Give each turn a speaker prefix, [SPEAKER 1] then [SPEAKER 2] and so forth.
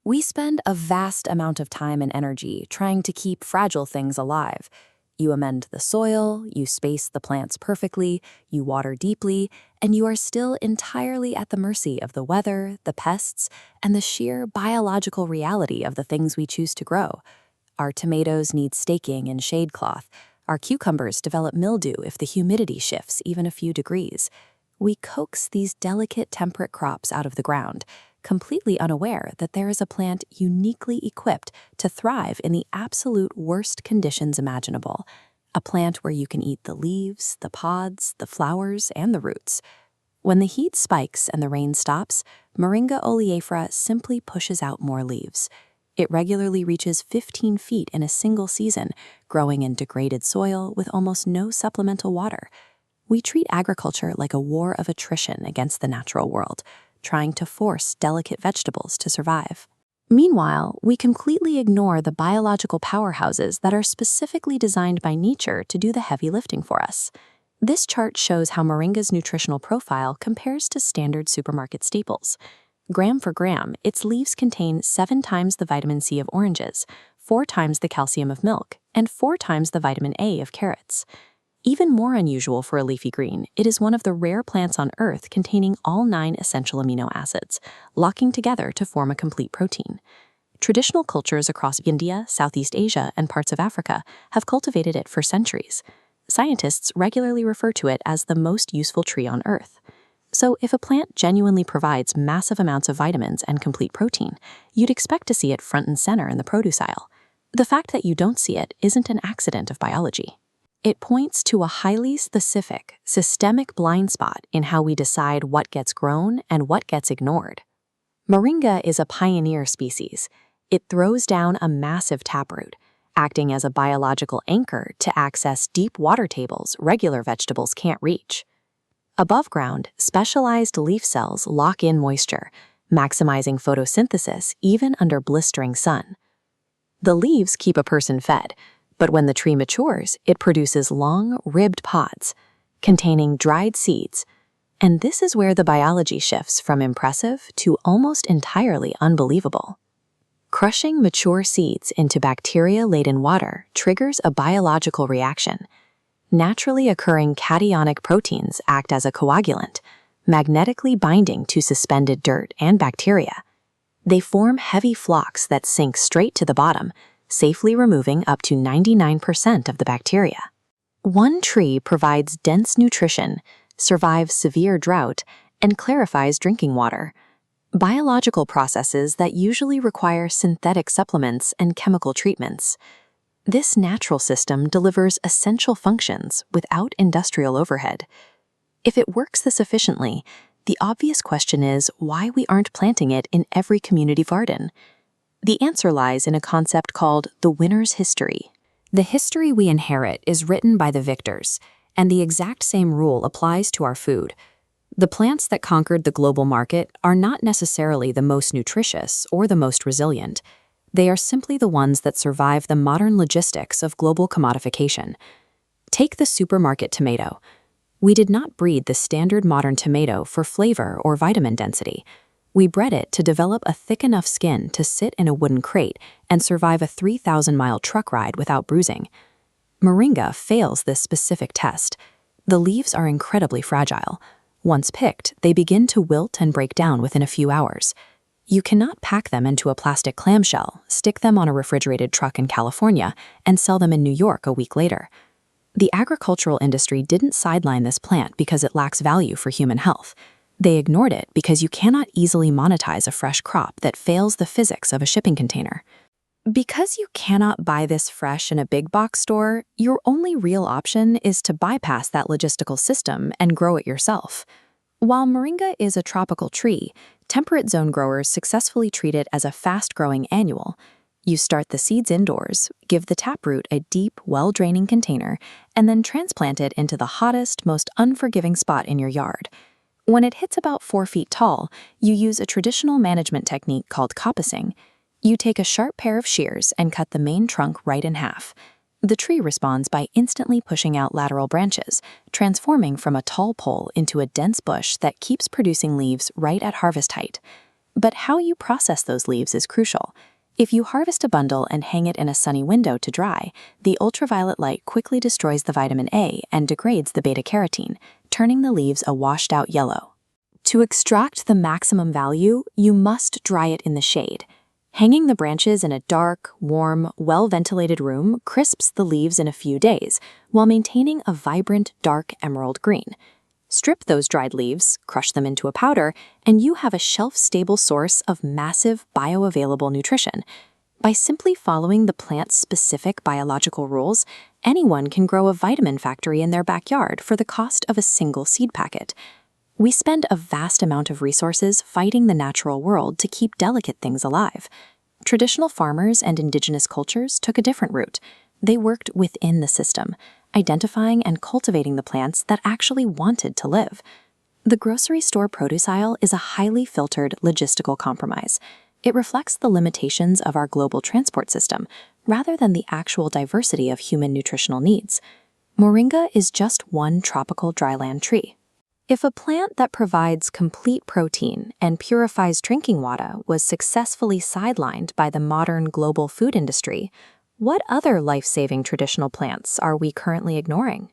[SPEAKER 1] We spend a vast amount of time and energy trying to keep fragile things alive. You amend the soil, you space the plants perfectly, you water deeply, and you are still entirely at the mercy of the weather, the pests, and the sheer biological reality of the things we choose to grow. Our tomatoes need staking in shade cloth. Our cucumbers develop mildew if the humidity shifts even a few degrees. We coax these delicate temperate crops out of the ground, completely unaware that there is a plant uniquely equipped to thrive in the absolute worst conditions imaginable. A plant where you can eat the leaves, the pods, the flowers, and the roots. When the heat spikes and the rain stops, Moringa oleifera simply pushes out more leaves. It regularly reaches 15 feet in a single season, growing in degraded soil with almost no supplemental water. We treat agriculture like a war of attrition against the natural world, trying to force delicate vegetables to survive. Meanwhile, we completely ignore the biological powerhouses that are specifically designed by nature to do the heavy lifting for us. This chart shows how Moringa's nutritional profile compares to standard supermarket staples. Gram for gram, its leaves contain 7 times the vitamin C of oranges, 4 times the calcium of milk, and 4 times the vitamin A of carrots. Even more unusual for a leafy green, it is one of the rare plants on Earth containing all 9 essential amino acids, locking together to form a complete protein. Traditional cultures across India, Southeast Asia, and parts of Africa have cultivated it for centuries. Scientists regularly refer to it as the most useful tree on Earth. So if a plant genuinely provides massive amounts of vitamins and complete protein, you'd expect to see it front and center in the produce aisle. The fact that you don't see it isn't an accident of biology. It points to a highly specific, systemic blind spot in how we decide what gets grown and what gets ignored. Moringa is a pioneer species. It throws down a massive taproot, acting as a biological anchor to access deep water tables regular vegetables can't reach. Above ground, specialized leaf cells lock in moisture, maximizing photosynthesis even under blistering sun. The leaves keep a person fed, but when the tree matures, it produces long, ribbed pods containing dried seeds, and this is where the biology shifts from impressive to almost entirely unbelievable. Crushing mature seeds into bacteria-laden water triggers a biological reaction. Naturally occurring cationic proteins act as a coagulant, magnetically binding to suspended dirt and bacteria. They form heavy flocks that sink straight to the bottom, safely removing up to 99% of the bacteria. One tree provides dense nutrition, survives severe drought, and clarifies drinking water. Biological processes that usually require synthetic supplements and chemical treatments. This natural system delivers essential functions without industrial overhead. If it works this efficiently, the obvious question is why we aren't planting it in every community garden. The answer lies in a concept called the winner's history. The history we inherit is written by the victors, and the exact same rule applies to our food. The plants that conquered the global market are not necessarily the most nutritious or the most resilient. They are simply the ones that survive the modern logistics of global commodification. Take the supermarket tomato. We did not breed the standard modern tomato for flavor or vitamin density. We bred it to develop a thick enough skin to sit in a wooden crate and survive a 3,000-mile truck ride without bruising. Moringa fails this specific test. The leaves are incredibly fragile. Once picked, they begin to wilt and break down within a few hours. You cannot pack them into a plastic clamshell, stick them on a refrigerated truck in California, and sell them in New York a week later. The agricultural industry didn't sideline this plant because it lacks value for human health. They ignored it because you cannot easily monetize a fresh crop that fails the physics of a shipping container. Because you cannot buy this fresh in a big box store, your only real option is to bypass that logistical system and grow it yourself. While Moringa is a tropical tree, temperate zone growers successfully treat it as a fast-growing annual. You start the seeds indoors, give the taproot a deep, well-draining container, and then transplant it into the hottest, most unforgiving spot in your yard. When it hits about 4 feet tall, you use a traditional management technique called coppicing. You take a sharp pair of shears and cut the main trunk right in half. The tree responds by instantly pushing out lateral branches, transforming from a tall pole into a dense bush that keeps producing leaves right at harvest height. But how you process those leaves is crucial. If you harvest a bundle and hang it in a sunny window to dry, the ultraviolet light quickly destroys the vitamin A and degrades the beta-carotene, turning the leaves a washed-out yellow. To extract the maximum value, you must dry it in the shade. Hanging the branches in a dark, warm, well-ventilated room crisps the leaves in a few days, while maintaining a vibrant, dark emerald green. Strip those dried leaves, crush them into a powder, and you have a shelf-stable source of massive bioavailable nutrition. By simply following the plant's specific biological rules, anyone can grow a vitamin factory in their backyard for the cost of a single seed packet. We spend a vast amount of resources fighting the natural world to keep delicate things alive. Traditional farmers and indigenous cultures took a different route. They worked within the system, identifying and cultivating the plants that actually wanted to live. The grocery store produce aisle is a highly filtered logistical compromise. It reflects the limitations of our global transport system, rather than the actual diversity of human nutritional needs. Moringa is just one tropical dryland tree. If a plant that provides complete protein and purifies drinking water was successfully sidelined by the modern global food industry, what other life-saving traditional plants are we currently ignoring?